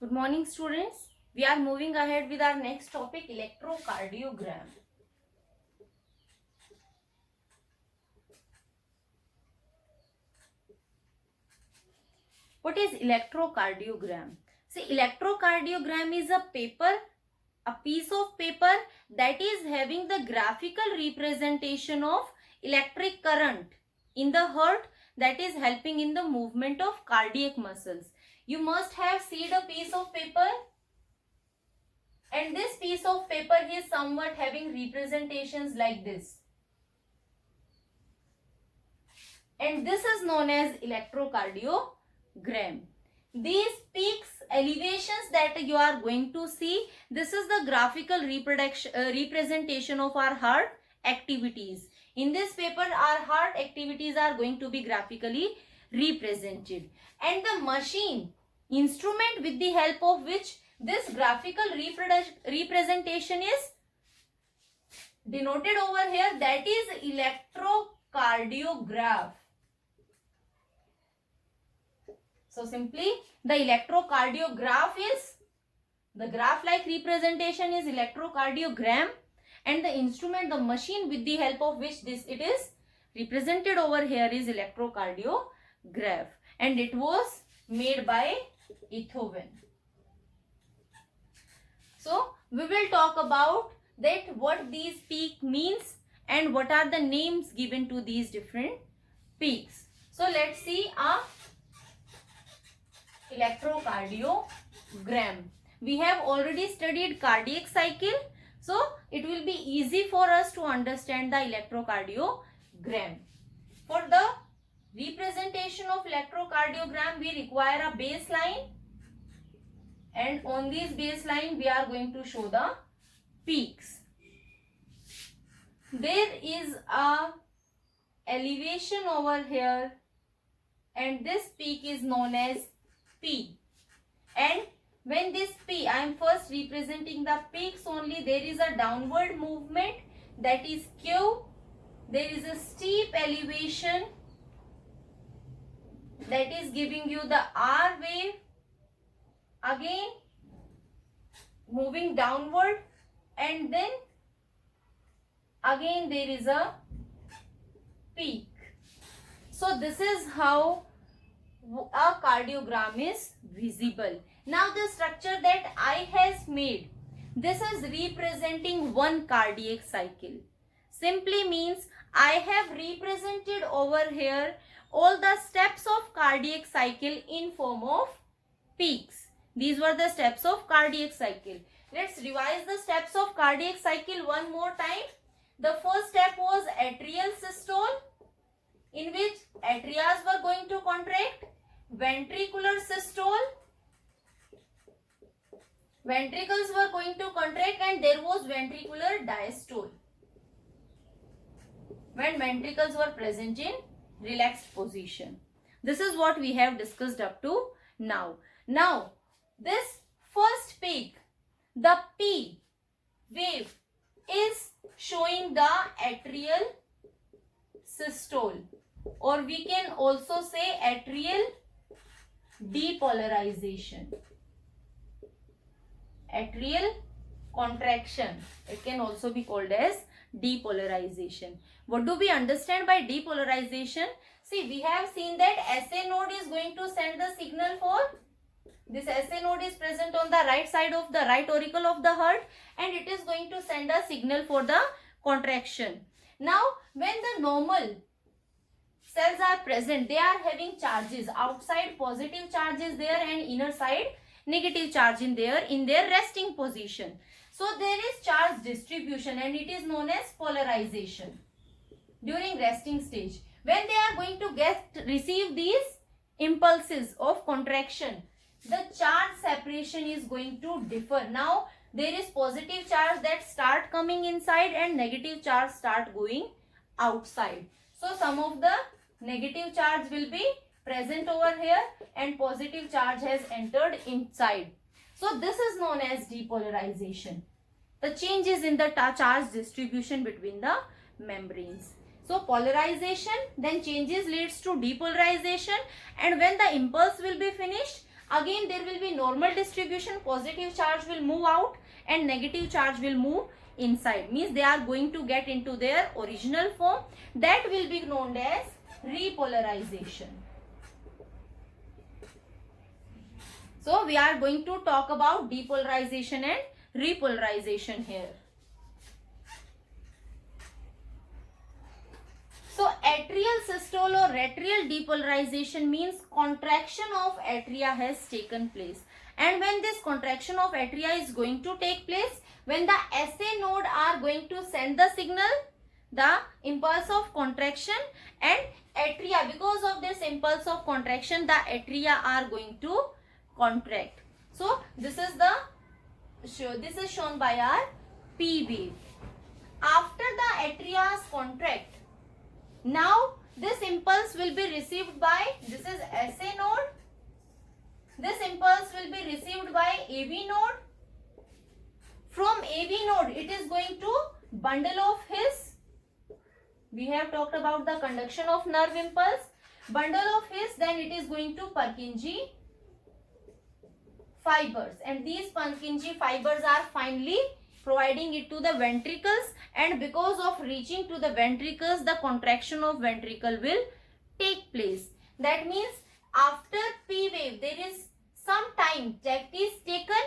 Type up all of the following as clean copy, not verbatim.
Good morning, students. We are moving ahead with our next topic, electrocardiogram. What is electrocardiogram? See, electrocardiogram is a piece of paper that is having the graphical representation of electric current in the heart that is helping in the movement of cardiac muscles. You must have seen a piece of paper, and this piece of paper is somewhat having representations like this. And this is known as electrocardiogram. These peaks, elevations that you are going to see, this is the graphical representation of our heart activities. In this paper, our heart activities are going to be graphically represented. And the machine, instrument with the help of which this graphical representation is denoted over here, that is electrocardiograph. So simply the electrocardiograph is, the graph-like representation is electrocardiogram, and the instrument, the machine with the help of which it is represented over here is electrocardiograph, and it was made by Beethoven. So we will talk about that what these peak means and what are the names given to these different peaks. So let's see a electrocardiogram. We have already studied cardiac cycle, so it will be easy for us to understand the electrocardiogram. For the representation of electrocardiogram, we require a baseline, and on this baseline we are going to show the peaks. There is a elevation over here, and this peak is known as P. And when this P, I am first representing the peaks only, there is a downward movement, that is Q. There is a steep elevation, that is giving you the R wave. Again moving downward, and then again there is a peak. So this is how a cardiogram is visible. Now the structure that I has made, this is representing one cardiac cycle. Simply means I have represented over here all the steps of cardiac cycle in form of peaks. These were the steps of cardiac cycle. Let's revise the steps of cardiac cycle one more time. The first step was atrial systole, in which atrias were going to contract. Ventricular systole, ventricles were going to contract, and there was ventricular diastole, when ventricles were present in relaxed position. This is what we have discussed up to now. Now, this first peak, the P wave, is showing the atrial systole, or we can also say atrial depolarization, atrial contraction. It can also be called as depolarization. What do we understand by depolarization? See, we have seen that SA node is going to send the signal for, this SA node is present on the right side of the right auricle of the heart, and it is going to send a signal for the contraction. Now, when the normal cells are present, they are having charges. Outside positive charge is there, and inner side negative charge in their resting position. So there is charge distribution, and it is known as polarization during resting stage. When they are going to receive these impulses of contraction, the charge separation is going to differ. Now there is positive charge that start coming inside, and negative charge start going outside. So some of the negative charge will be present over here, and positive charge has entered inside. So this is known as depolarization, the changes in the charge distribution between the membranes. So polarization, then changes leads to depolarization, and when the impulse will be finished, again there will be normal distribution. Positive charge will move out and negative charge will move inside. Means they are going to get into their original form. That will be known as repolarization. So we are going to talk about depolarization and repolarization here. So atrial systole or atrial depolarization means contraction of atria has taken place. And when this contraction of atria is going to take place, when the SA node are going to send the signal, the impulse of contraction, and atria, because of this impulse of contraction, the atria are going to contract. So this is shown by our P wave. After the atrias contract, now this impulse will be received by, this is SA node. This impulse will be received by AV node. From AV node, it is going to bundle of His. We have talked about the conduction of nerve impulse. Bundle of His, then it is going to Purkinje fibers, and these Purkinje fibers are finally providing it to the ventricles, and because of reaching to the ventricles, the contraction of ventricle will take place. That means after P wave, there is some time that is taken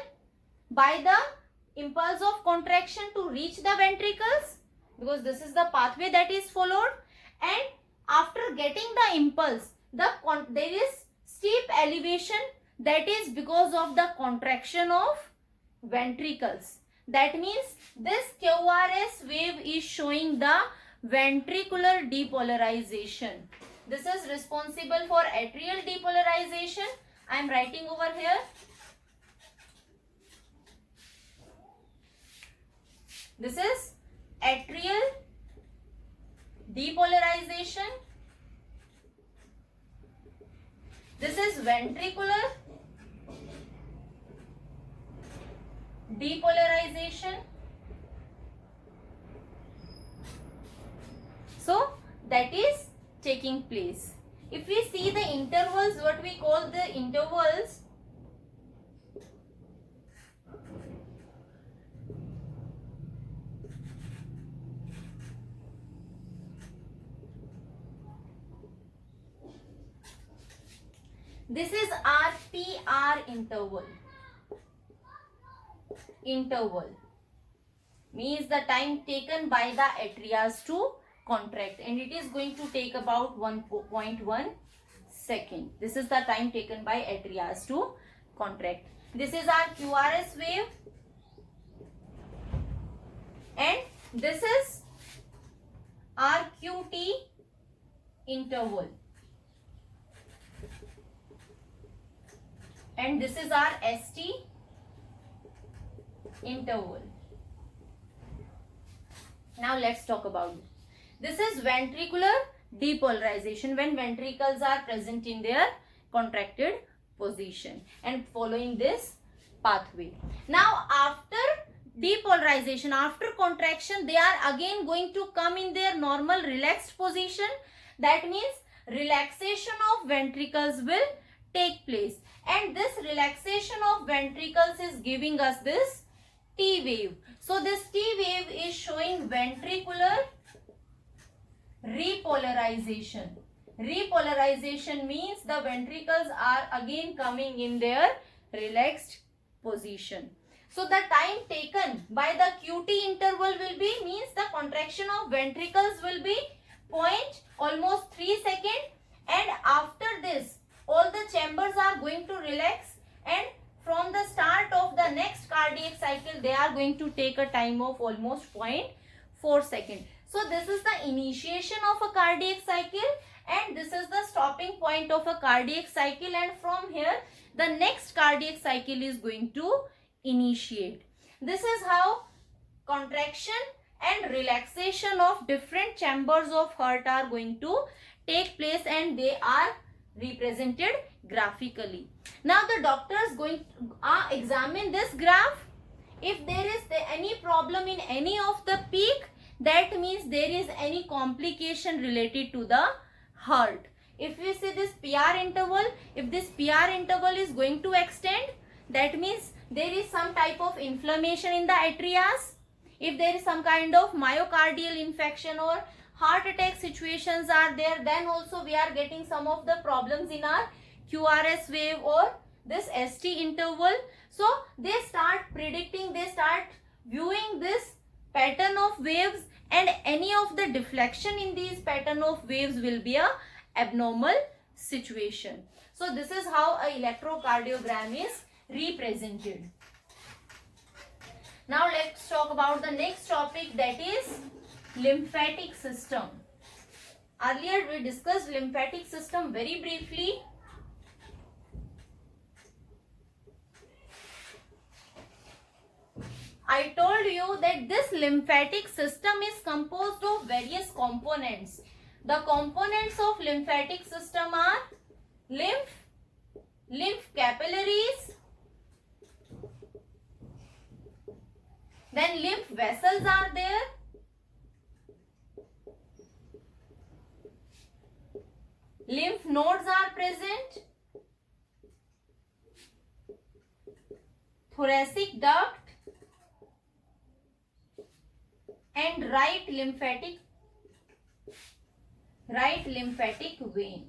by the impulse of contraction to reach the ventricles, because this is the pathway that is followed, and after getting the impulse, there is steep elevation. That is because of the contraction of ventricles. That means this QRS wave is showing the ventricular depolarization. This is responsible for atrial depolarization. I am writing over here. This is atrial depolarization. This is ventricular depolarization. So that is taking place. If we see the intervals, what we call the intervals, this is RPR interval. Interval means the time taken by the atrias to contract, and it is going to take about 1.1 second. This is the time taken by atrias to contract. This is our QRS wave, and this is our QT interval, and this is our ST interval. Now let's talk about it. This is ventricular depolarization, when ventricles are present in their contracted position and following this pathway. Now after depolarization, after contraction, they are again going to come in their normal relaxed position. That means relaxation of ventricles will take place, and this relaxation of ventricles is giving us this T wave. So this T wave is showing ventricular repolarization. Repolarization means the ventricles are again coming in their relaxed position. So the time taken by the QT interval will be, means the contraction of ventricles will be almost 3 seconds, and after this all the chambers are going to relax, and from the start of the next cardiac cycle they are going to take a time of almost 0.4 seconds. So this is the initiation of a cardiac cycle, and this is the stopping point of a cardiac cycle, and from here the next cardiac cycle is going to initiate. This is how contraction and relaxation of different chambers of heart are going to take place, and they are represented graphically. Now the doctor is going to examine this graph. If there is any problem in any of the peak, that means there is any complication related to the heart. If we see this PR interval, if this PR interval is going to extend, that means there is some type of inflammation in the atrias. If there is some kind of myocardial infection or heart attack situations are there, then also we are getting some of the problems in our QRS wave or this ST interval. So they start predicting, they start viewing this pattern of waves, and any of the deflection in these pattern of waves will be a abnormal situation. So this is how a electrocardiogram is represented. Now let's talk about the next topic, that is lymphatic system. Earlier we discussed lymphatic system very briefly. I told you that this lymphatic system is composed of various components. The components of lymphatic system are lymph capillaries, then lymph vessels are there, lymph nodes are present, thoracic duct, and right lymphatic vein.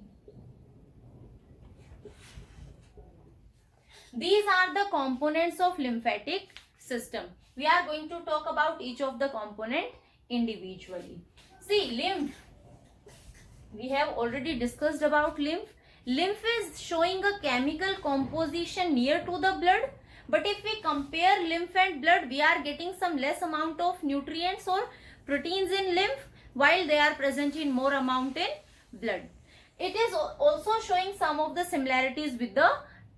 These are the components of lymphatic system. We are going to talk about each of the component individually. See, lymph. We have already discussed about lymph. Lymph is showing a chemical composition near to the blood. But if we compare lymph and blood, we are getting some less amount of nutrients or proteins in lymph, while they are present in more amount in blood. It is also showing some of the similarities with the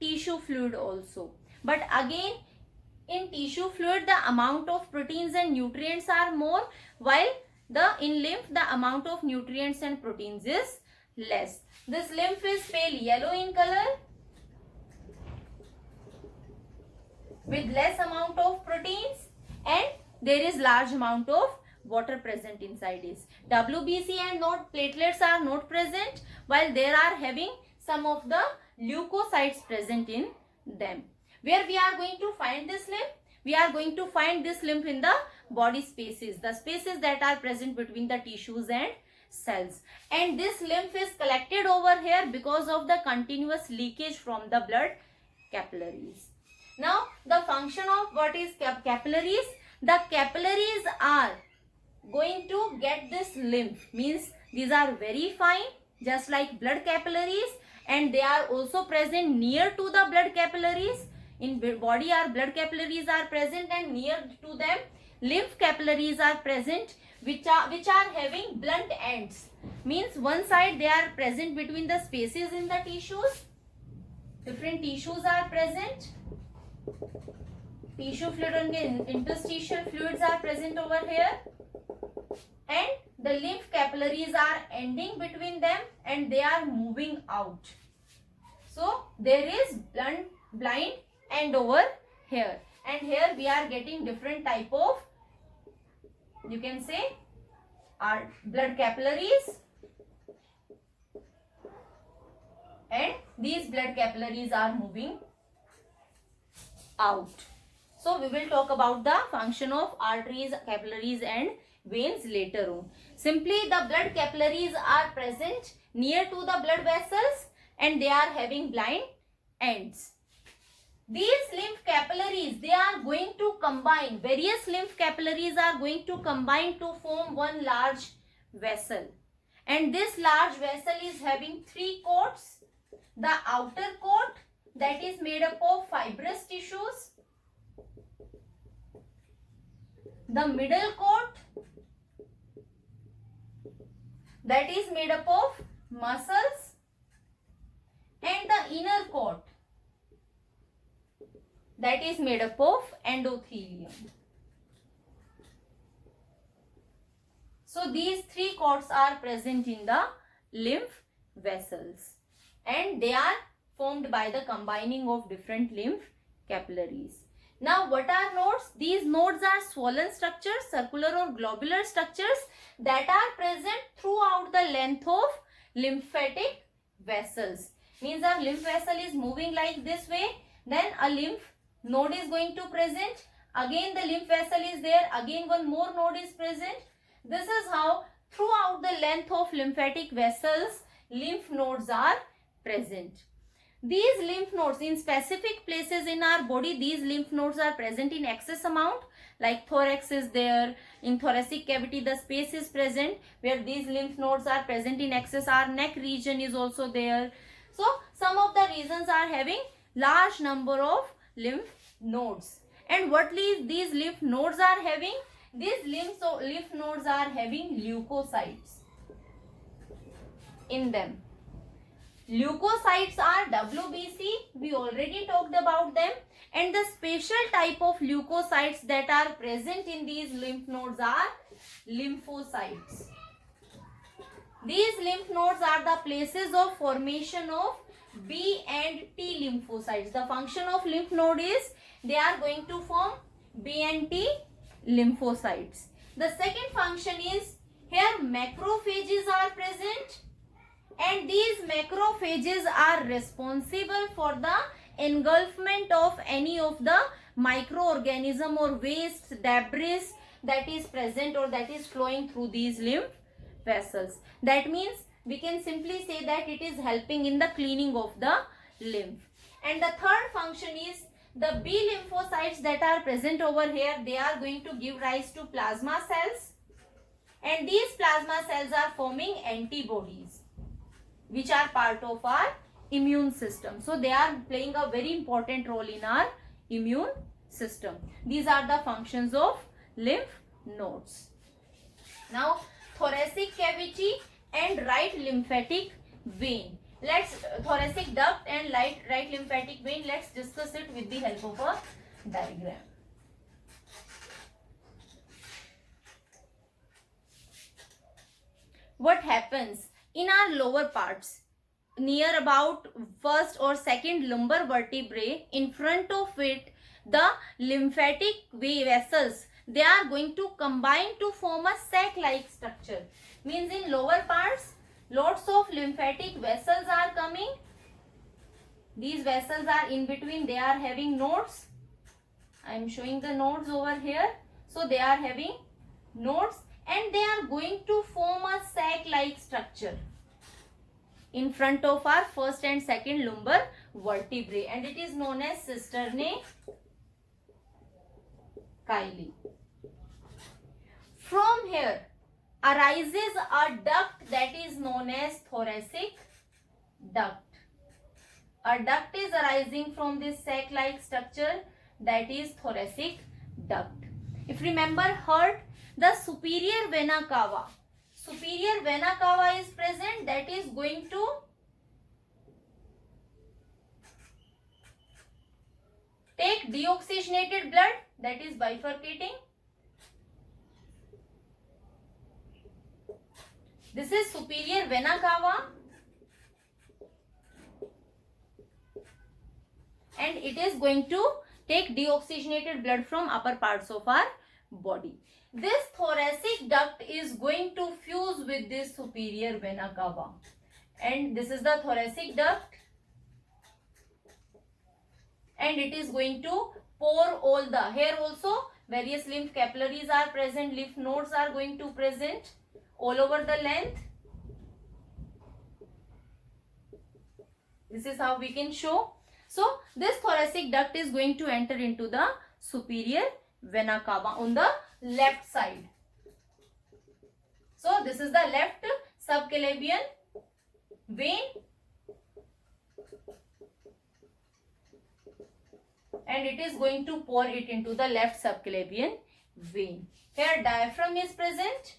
tissue fluid also. But again, in tissue fluid, the amount of proteins and nutrients are more, while in lymph, the amount of nutrients and proteins is less. This lymph is pale yellow in color, with less amount of proteins, and there is large amount of water present inside it. WBC and platelets are not present, while there are having some of the leukocytes present in them. Where we are going to find this lymph? We are going to find this lymph in the body spaces, the spaces that are present between the tissues and cells. And this lymph is collected over here because of the continuous leakage from the blood capillaries. Now, the function of what is capillaries? The capillaries are going to get this lymph, means these are very fine, just like blood capillaries, and they are also present near to the blood capillaries. In body, our blood capillaries are present, and near to them lymph capillaries are present, which are having blunt ends. Means one side they are present between the spaces in the tissues. Different tissues are present. Tissue fluid and interstitial fluids are present over here, and the lymph capillaries are ending between them and they are moving out. So there is blind end over here, and here we are getting different type of, you can say, our blood capillaries, and these blood capillaries are moving out. So we will talk about the function of arteries, capillaries and veins later on. Simply, the blood capillaries are present near to the blood vessels and they are having blind ends. These lymph capillaries, they are going to combine, various lymph capillaries are going to combine to form one large vessel. And this large vessel is having three coats. The outer coat, that is made up of fibrous tissues. The middle coat, that is made up of muscles, and the inner coat, that is made up of endothelium. So these three coats are present in the lymph vessels, and they are formed by the combining of different lymph capillaries. Now, what are nodes? These nodes are swollen structures, circular or globular structures that are present throughout the length of lymphatic vessels. Means our lymph vessel is moving like this way, then a lymph node is going to present. Again the lymph vessel is there, again one more node is present. This is how throughout the length of lymphatic vessels, lymph nodes are present. These lymph nodes in specific places in our body, these lymph nodes are present in excess amount. Like thorax is there, in thoracic cavity the space is present where these lymph nodes are present in excess. Our neck region is also there. So some of the regions are having large number of lymph nodes. And what these lymph nodes are having? These lymph nodes are having leukocytes in them. Leukocytes are WBC, we already talked about them, and the special type of leukocytes that are present in these lymph nodes are lymphocytes. These lymph nodes are the places of formation of B and T lymphocytes. The function of lymph node is they are going to form B and T lymphocytes. The second function is here macrophages are present, and these macrophages are responsible for the engulfment of any of the microorganism or waste debris that is present or that is flowing through these lymph vessels. That means we can simply say that it is helping in the cleaning of the lymph. And the third function is the B lymphocytes that are present over here, they are going to give rise to plasma cells, and these plasma cells are forming antibodies which are part of our immune system. So they are playing a very important role in our immune system. These are the functions of lymph nodes. Now thoracic cavity and right lymphatic vein. Let's thoracic duct and right lymphatic vein, let's discuss it with the help of a diagram. What happens in our lower parts near about first or second lumbar vertebrae, in front of it the lymphatic vessels, they are going to combine to form a sac like structure. Means in lower parts lots of lymphatic vessels are coming. These vessels are in between, they are having nodes. I am showing the nodes over here. So they are having nodes and they are going to form a sac like structure in front of our first and second lumbar vertebrae, and it is known as cisternae chyli. From here arises a duct that is known as thoracic duct. A duct is arising from this sac like structure, that is thoracic duct. If remember heart, the superior vena cava. Superior vena cava is present, that is going to take deoxygenated blood, that is bifurcating. This is superior vena cava and it is going to take deoxygenated blood from upper parts of our body. This thoracic duct is going to fuse with this superior vena cava, and this is the thoracic duct, and it is going to pour all the, here also various lymph capillaries are present, lymph nodes are going to present all over the length. This is how we can show. So this thoracic duct is going to enter into the superior vena cava on the left side. So this is the left subclavian vein, and it is going to pour it into the left subclavian vein. Here diaphragm is present,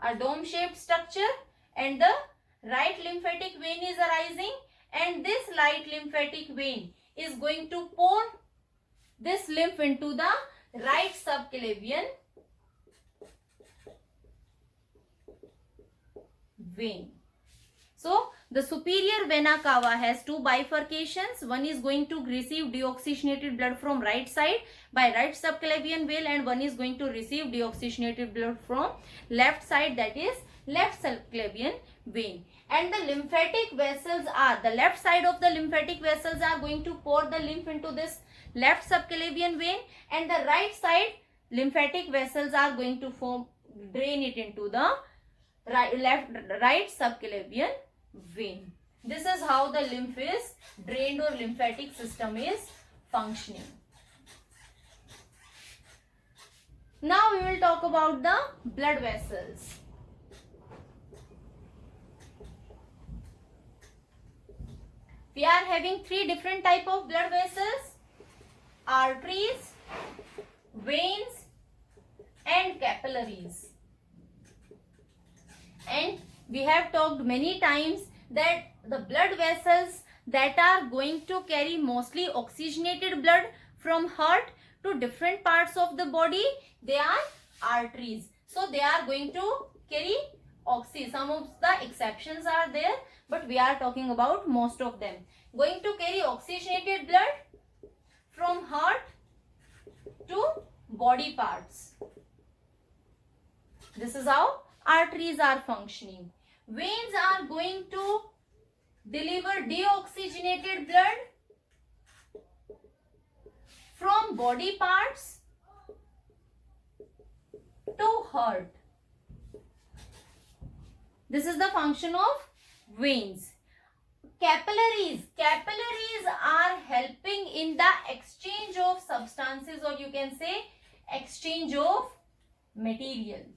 a dome shaped structure, and the right lymphatic vein is arising, and this right lymphatic vein is going to pour this lymph into the right subclavian vein. So the superior vena cava has two bifurcations. One is going to receive deoxygenated blood from right side by right subclavian vein, and one is going to receive deoxygenated blood from left side, that is left subclavian vein. and the lymphatic vessels are, the left side of the lymphatic vessels are going to pour the lymph into this left subclavian vein, and the right side lymphatic vessels are going to drain it into the right subclavian vein. This is how the lymph is drained or lymphatic system is functioning. Now we will talk about the blood vessels. We are having three different type of blood vessels: arteries, veins and capillaries. And we have talked many times that the blood vessels that are going to carry mostly oxygenated blood from heart to different parts of the body, they are arteries. So they are going to carry oxy. Some of the exceptions are there, but we are talking about most of them. Going to carry oxygenated blood from heart to body parts. This is how arteries are functioning. Veins are going to deliver deoxygenated blood from body parts to heart. This is the function of veins. Capillaries. Capillaries are helping in the exchange of substances, or you can say exchange of materials.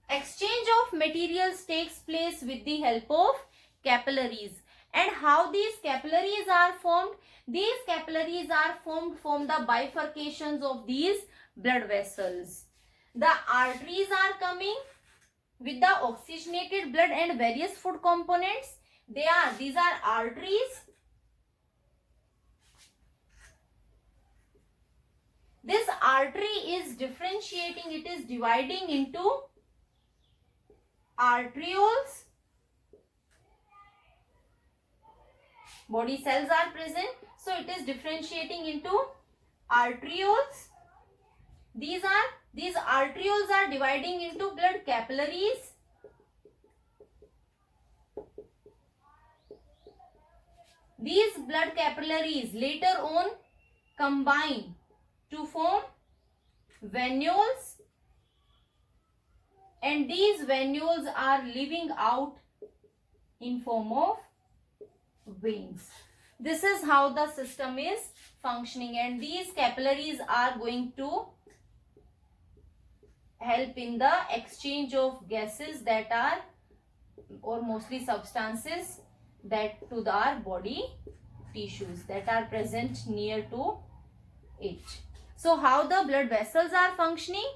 Exchange of materials takes place with the help of capillaries. And how these capillaries are formed? These capillaries are formed from the bifurcations of these blood vessels. The arteries are coming with the oxygenated blood and various food components. These are arteries. This artery is differentiating, it is dividing into arterioles. Body cells are present, so it is differentiating into arterioles. These arterioles are dividing into blood capillaries. These blood capillaries later on combine to form venules, and these venules are leaving out in form of veins. This is how the system is functioning, and these capillaries are going to help in the exchange of gases that are, or mostly substances, that to our body tissues that are present near to it. So how the blood vessels are functioning?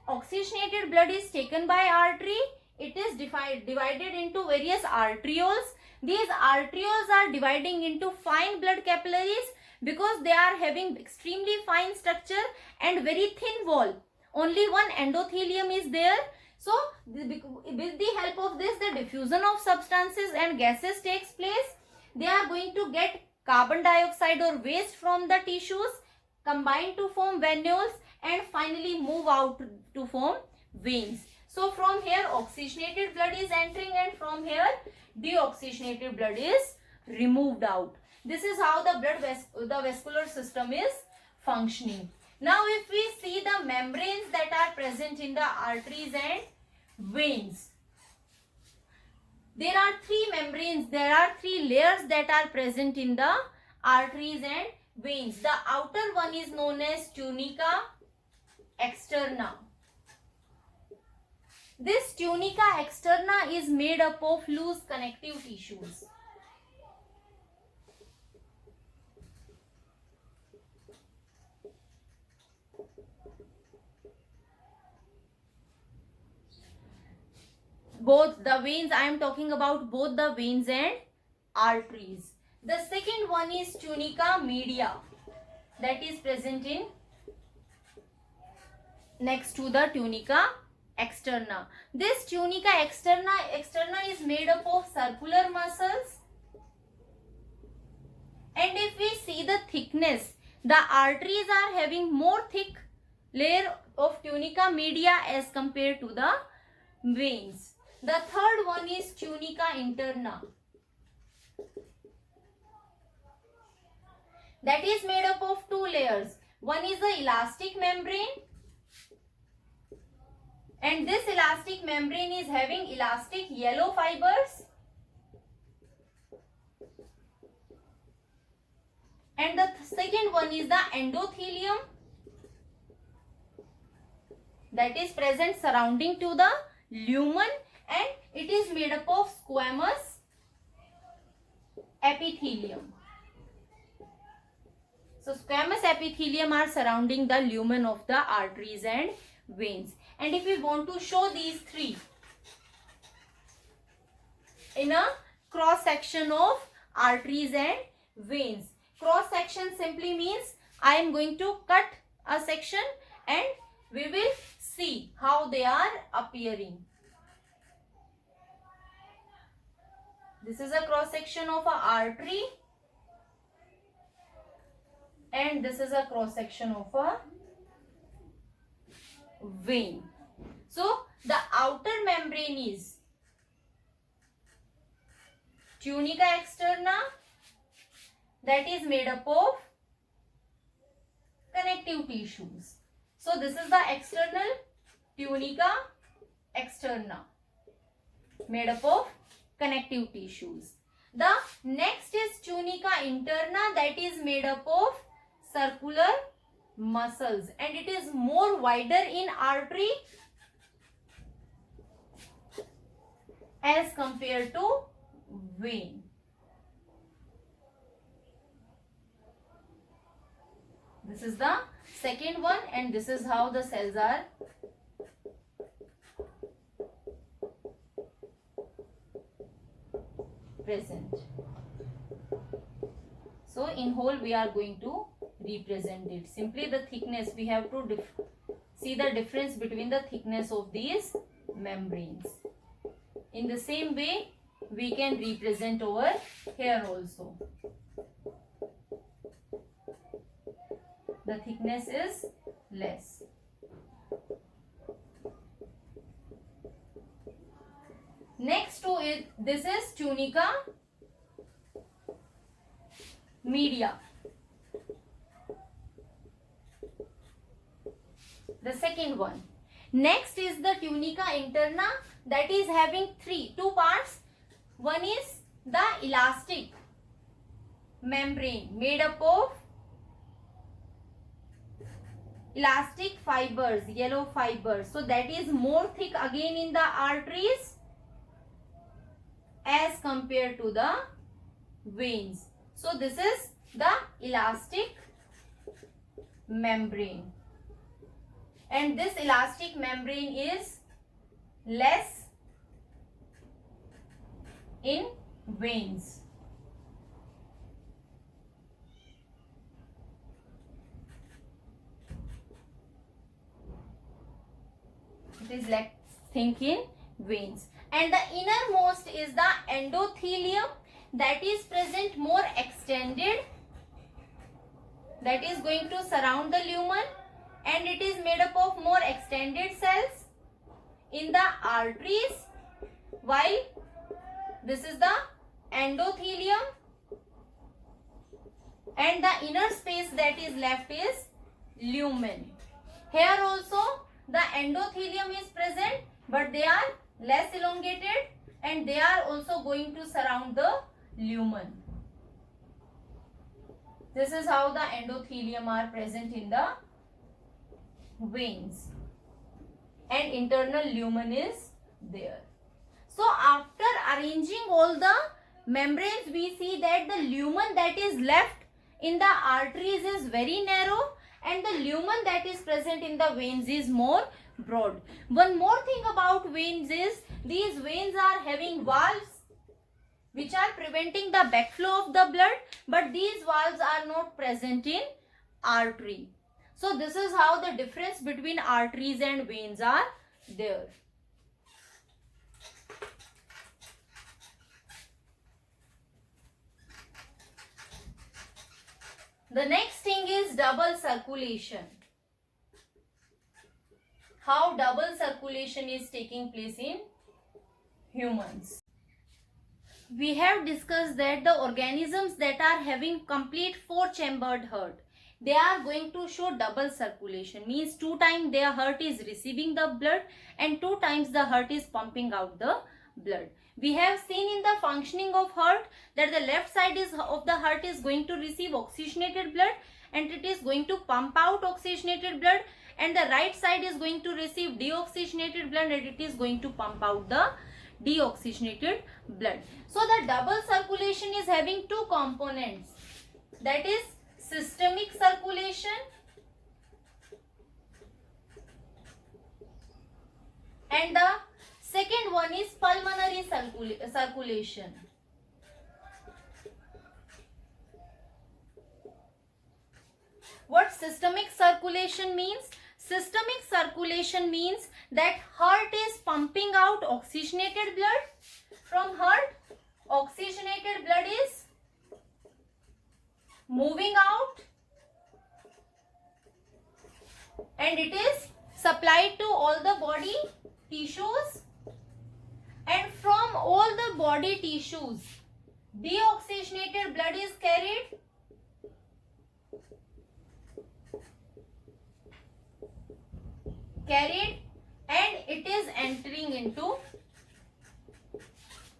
Oxygenated blood is taken by artery. It is divided into various arterioles. These arterioles are dividing into fine blood capillaries because they are having extremely fine structure and very thin wall. Only one endothelium is there. So with the help of this, the diffusion of substances and gases takes place. They are going to get carbon dioxide or waste from the tissues, combine to form venules, and finally move out to form veins. So from here oxygenated blood is entering, and from here deoxygenated blood is removed out. This is how the vascular system is functioning. Now if we see the membranes that are present in the arteries and veins, there are three membranes, there are three layers that are present in the arteries and veins. The outer one is known as tunica externa. This tunica externa is made up of loose connective tissues. Both the veins, I am talking about both the veins and arteries. The second one is tunica media, that is present in next to the tunica externa. This tunica externa is made up of circular muscles, and if we see the thickness, the arteries are having more thick layer of tunica media as compared to the veins. The third one is tunica interna. That is made up of two layers. One is the elastic membrane, and this elastic membrane is having elastic yellow fibers. And the second one is the endothelium, that is present surrounding to the lumen, and it is made up of squamous epithelium. So squamous epithelium are surrounding the lumen of the arteries and veins. And if we want to show these three in a cross section of arteries and veins. Cross section simply means I am going to cut a section and we will see how they are appearing. This is a cross section of an artery, and this is a cross section of a vein. So the outer membrane is tunica externa, that is made up of connective tissues. So this is the external tunica externa, made up of connective tissues. The next is tunica interna, that is made up of circular muscles, and it is more wider in artery as compared to vein. This is the second one, and this is how the cells are present. So in whole we are going to represent it. Simply the thickness, we have to see the difference between the thickness of these membranes. In the same way we can represent over here also. The thickness is less. Next to it, this is tunica media. The second one. Next is the tunica interna, that is having two parts. One is the elastic membrane made up of elastic fibers, yellow fibers. So that is more thick again in the arteries as compared to the veins. So this is the elastic membrane, and this elastic membrane is less in veins. It is less thick in veins. And the innermost is the endothelium, that is present more extended, that is going to surround the lumen, and it is made up of more extended cells in the arteries, while this is the endothelium, and the inner space that is left is lumen. Here also the endothelium is present, but they are less elongated, and they are also going to surround the lumen. This is how the endothelium are present in the veins, and internal lumen is there. So after arranging all the membranes, we see that the lumen that is left in the arteries is very narrow, and the lumen that is present in the veins is more broad. One more thing about veins is, these veins are having valves which are preventing the backflow of the blood, but these valves are not present in artery. So this is how the difference between arteries and veins are there. The next thing is double circulation. How double circulation is taking place in humans. We have discussed that the organisms that are having complete 4-chambered heart, they are going to show double circulation, means 2 times their heart is receiving the blood and 2 times the heart is pumping out the blood. We have seen in the functioning of heart that the left side of the heart is going to receive oxygenated blood and it is going to pump out oxygenated blood, and the right side is going to receive deoxygenated blood and it is going to pump out the deoxygenated blood. So the double circulation is having 2 components, that is systemic circulation and the second one is pulmonary circulation. What systemic circulation means? Systemic circulation means that heart is pumping out oxygenated blood. From heart, oxygenated blood is moving out and it is supplied to all the body tissues, and from all the body tissues, deoxygenated blood is carried and it is entering into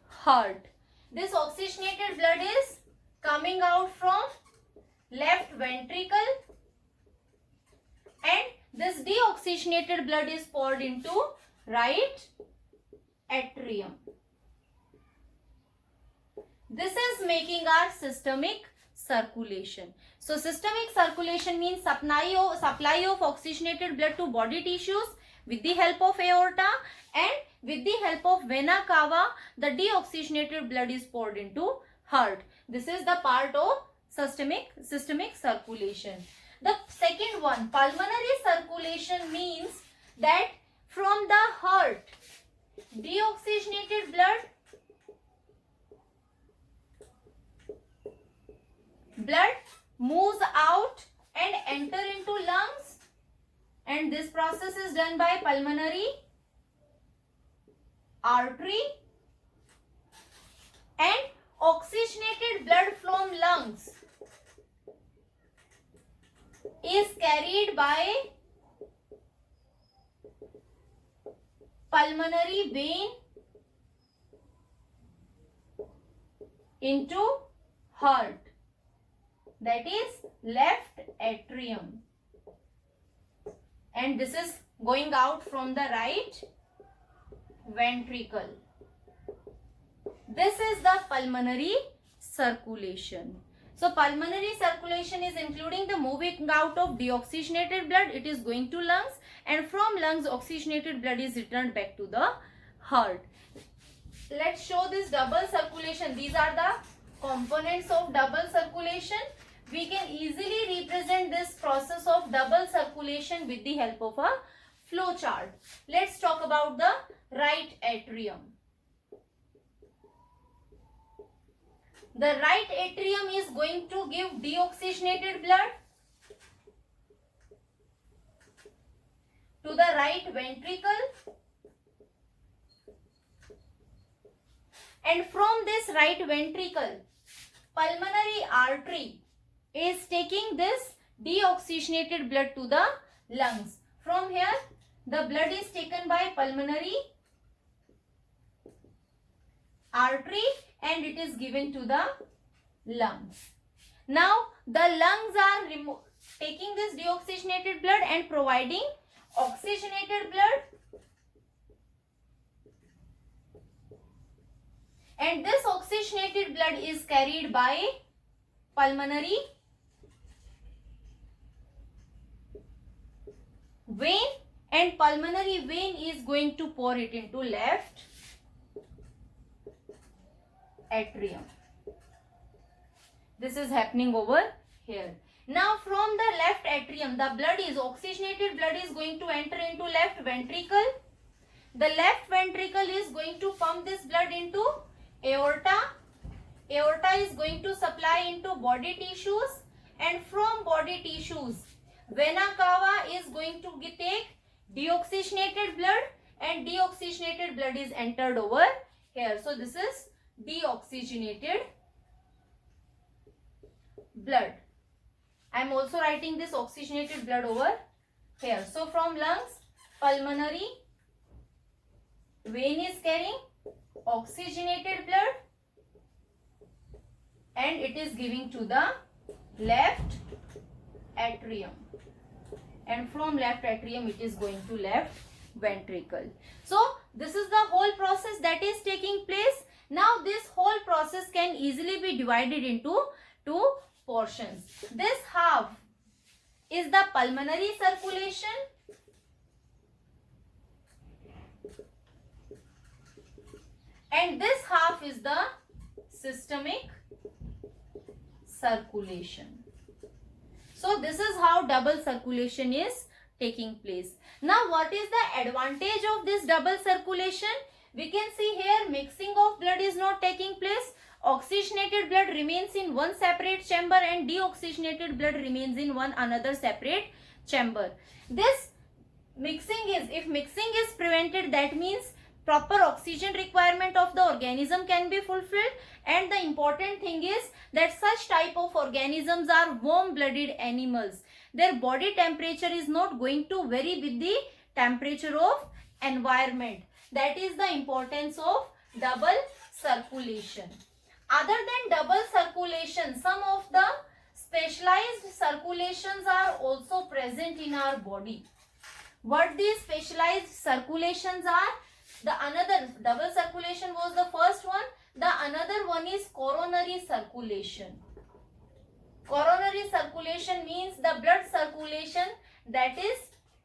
heart. This oxygenated blood is coming out from left ventricle and this deoxygenated blood is poured into right atrium. This is making our systemic circulation. So systemic circulation means supply of oxygenated blood to body tissues with the help of aorta, and with the help of vena cava the deoxygenated blood is poured into heart. This is the part of systemic circulation. The second one, pulmonary circulation, means that from the heart deoxygenated blood moves out and enter into lungs, and this process is done by pulmonary artery, and oxygenated blood from lungs is carried by pulmonary vein into heart, that is left atrium, and this is going out from the right ventricle. This is the pulmonary circulation. So pulmonary circulation is including the moving out of deoxygenated blood, it is going to lungs, and from lungs oxygenated blood is returned back to the heart. Let's show this double circulation. These are the components of double circulation. We can easily represent this process of double circulation with the help of a flow chart. Let's talk about the right atrium. The right atrium is going to give deoxygenated blood to the right ventricle, and from this right ventricle, pulmonary artery is taking this deoxygenated blood to the lungs. From here, the blood is taken by pulmonary artery and it is given to the lungs. Now, the lungs are taking this deoxygenated blood and providing oxygenated blood, and this oxygenated blood is carried by pulmonary vein, and pulmonary vein is going to pour it into left atrium. This is happening over here. Now from the left atrium, the oxygenated blood is going to enter into left ventricle. The left ventricle is going to pump this blood into aorta. Aorta is going to supply into body tissues, and from body tissues, vena cava is going to take deoxygenated blood, and deoxygenated blood is entered over here. So this is deoxygenated blood. I am also writing this oxygenated blood over here. So from lungs, pulmonary vein is carrying oxygenated blood and it is giving to the left atrium, and from left atrium it is going to left ventricle. So this is the whole process that is taking place. Now this whole process can easily be divided into two portions. This half is the pulmonary circulation and this half is the systemic circulation. So this is how double circulation is taking place. Now what is the advantage of this double circulation? We can see here mixing of blood is not taking place. Oxygenated blood remains in one separate chamber and deoxygenated blood remains in one another separate chamber. This mixing is, if mixing is prevented, that means proper oxygen requirement of the organism can be fulfilled, and the important thing is that such type of organisms are warm-blooded animals. Their body temperature is not going to vary with the temperature of environment. That is the importance of double circulation. Other than double circulation, some of the specialized circulations are also present in our body. What these specialized circulations are? The another double circulation was the first one. The another one is coronary circulation. Coronary circulation means the blood circulation that is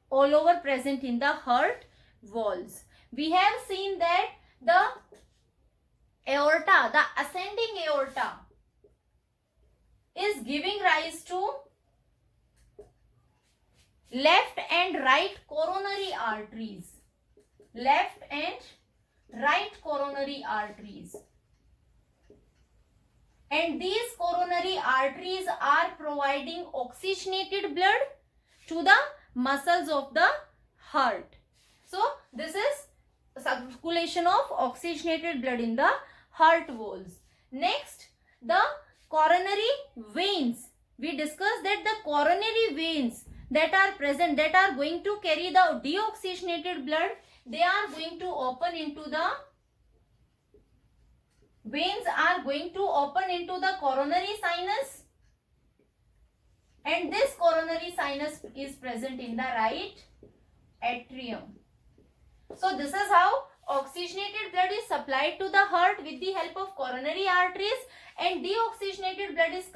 all over present in the heart walls. We have seen that the aorta, the ascending aorta, is giving rise to left and right coronary arteries. Left and right coronary arteries. And these coronary arteries are providing oxygenated blood to the muscles of the heart. So this is circulation of oxygenated blood in the heart walls. Next, the coronary veins. We discussed that the coronary veins that are present, that are going to carry the deoxygenated blood, they are going to open into the veins are going to open into the coronary sinus, and this coronary sinus is present in the right atrium. So this is how oxygenated blood is supplied to the heart with the help of coronary arteries, and deoxygenated blood is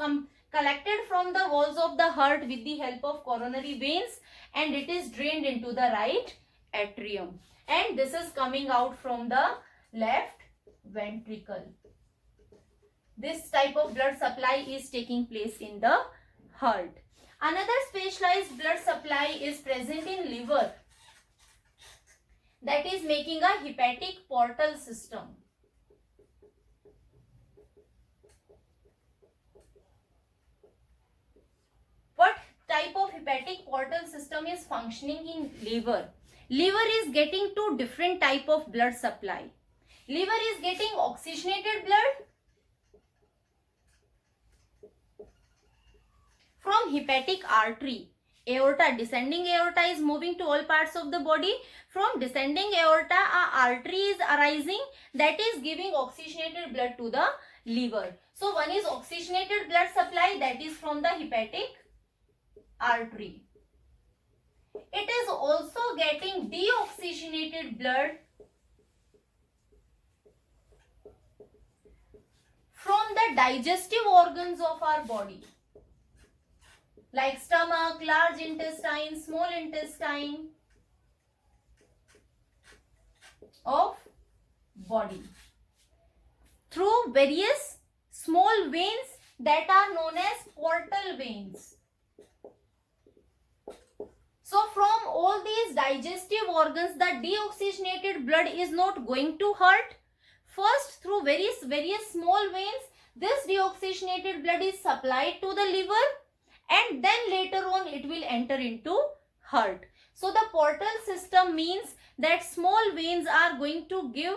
collected from the walls of the heart with the help of coronary veins, and it is drained into the right atrium, and this is coming out from the left ventricle. This type of blood supply is taking place in the heart. Another specialized blood supply is present in liver, that is making a hepatic portal system. What type of hepatic portal system is functioning in liver? Liver is getting two different type of blood supply. Liver is getting oxygenated blood from hepatic artery. Aorta, descending aorta is moving to all parts of the body. From descending aorta, a artery is arising that is giving oxygenated blood to the liver. So one is oxygenated blood supply, that is from the hepatic artery. It is also getting deoxygenated blood from the digestive organs of our body, like stomach, large intestine, small intestine of body, through various small veins that are known as portal veins. So from all these digestive organs, the deoxygenated blood is not going to heart. First, through various small veins, this deoxygenated blood is supplied to the liver, and then later on it will enter into heart. So the portal system means that small veins are going to give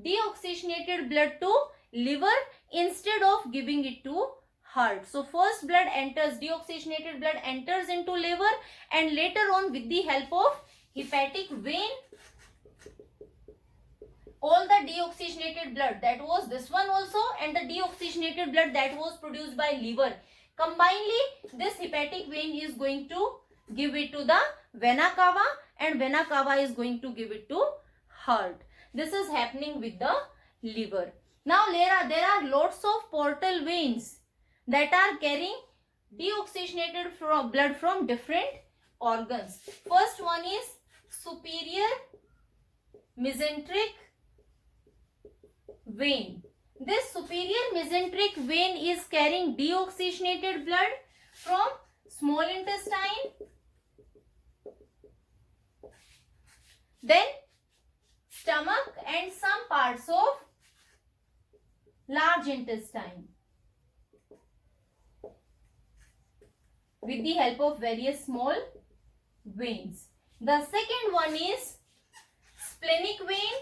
deoxygenated blood to liver instead of giving it to heart. So first blood enters, deoxygenated blood enters into liver, and later on with the help of hepatic vein, all the deoxygenated blood, that was this one also, and the deoxygenated blood that was produced by liver, combinedly this hepatic vein is going to give it to the vena cava, and vena cava is going to give it to heart. This is happening with the liver. Now there are lots of portal veins that are carrying deoxygenated blood from different organs. First one is superior mesenteric vein. This superior mesenteric vein is carrying deoxygenated blood from small intestine, then stomach and some parts of large intestine with the help of various small veins. The second one is splenic vein.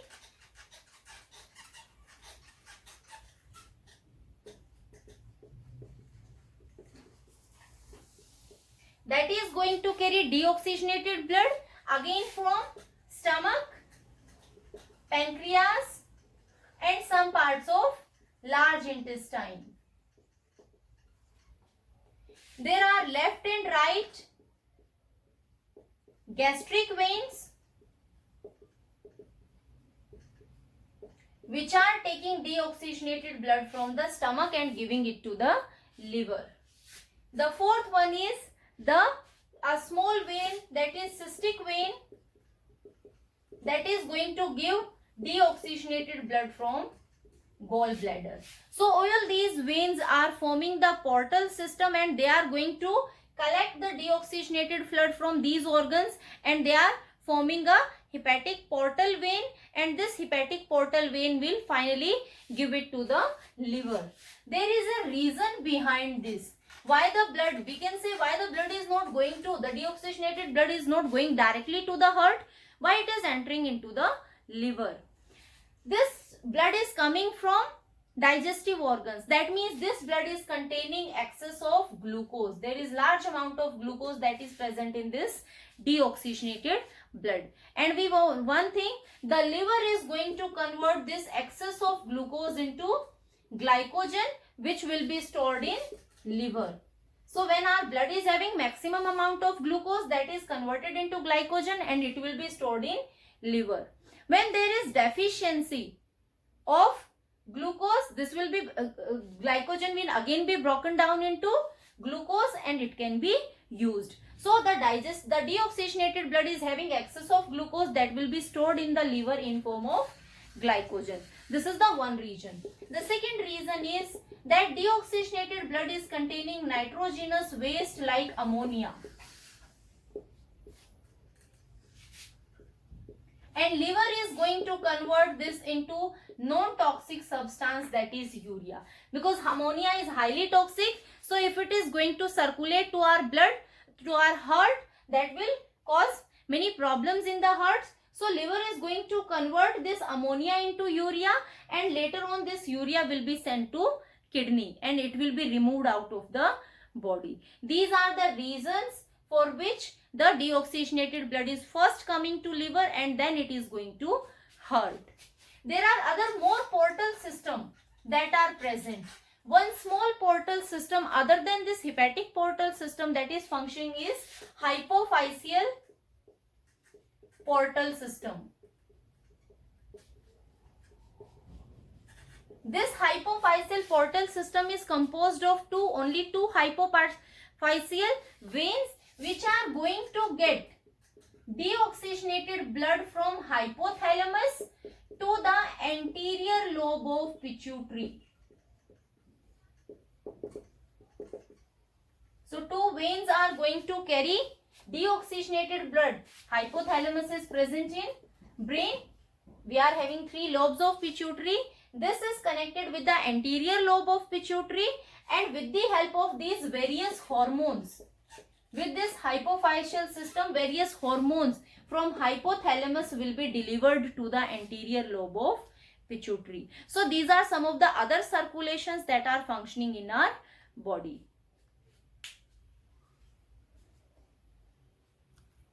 That is going to carry deoxygenated blood again from stomach, pancreas and some parts of large intestine. There are left and right gastric veins which are taking deoxygenated blood from the stomach and giving it to the liver. The fourth one is a small vein, that is cystic vein, that is going to give deoxygenated blood from gallbladder. So all these veins are forming the portal system, and they are going to collect the deoxygenated blood from these organs, and they are forming a hepatic portal vein, and this hepatic portal vein will finally give it to the liver. There is a reason behind this. Why the blood, we can say why the blood is not going to, the deoxygenated blood is not going directly to the heart, why it is entering into the liver. This blood is coming from digestive organs. That means this blood is containing excess of glucose. There is large amount of glucose that is present in this deoxygenated blood. And we want one thing, the liver is going to convert this excess of glucose into glycogen, which will be stored in liver. So when our blood is having maximum amount of glucose, that is converted into glycogen and it will be stored in liver. When there is deficiency of glucose, this will be glycogen will again be broken down into glucose and it can be used. So the deoxygenated blood is having excess of glucose that will be stored in the liver in form of glycogen. This is the one reason. The second reason is that deoxygenated blood is containing nitrogenous waste like ammonia. And liver is going to convert this into non-toxic substance, that is urea. Because ammonia is highly toxic. So if it is going to circulate to our blood, to our heart, that will cause many problems in the heart. So liver is going to convert this ammonia into urea, and later on this urea will be sent to kidney and it will be removed out of the body. These are the reasons for which the deoxygenated blood is first coming to liver and then it is going to heart. There are other more portal system that are present. One small portal system other than this hepatic portal system that is functioning is hypophyseal portal system. This hypophyseal portal system is composed of only two hypophyseal veins which are going to get deoxygenated blood from hypothalamus to the anterior lobe of pituitary. So two veins are going to carry deoxygenated blood. Hypothalamus is present in brain. We are having 3 lobes of pituitary. This is connected with the anterior lobe of pituitary, and with the help of these various hormones, with this hypophyseal system, various hormones from hypothalamus will be delivered to the anterior lobe of pituitary. So these are some of the other circulations that are functioning in our body.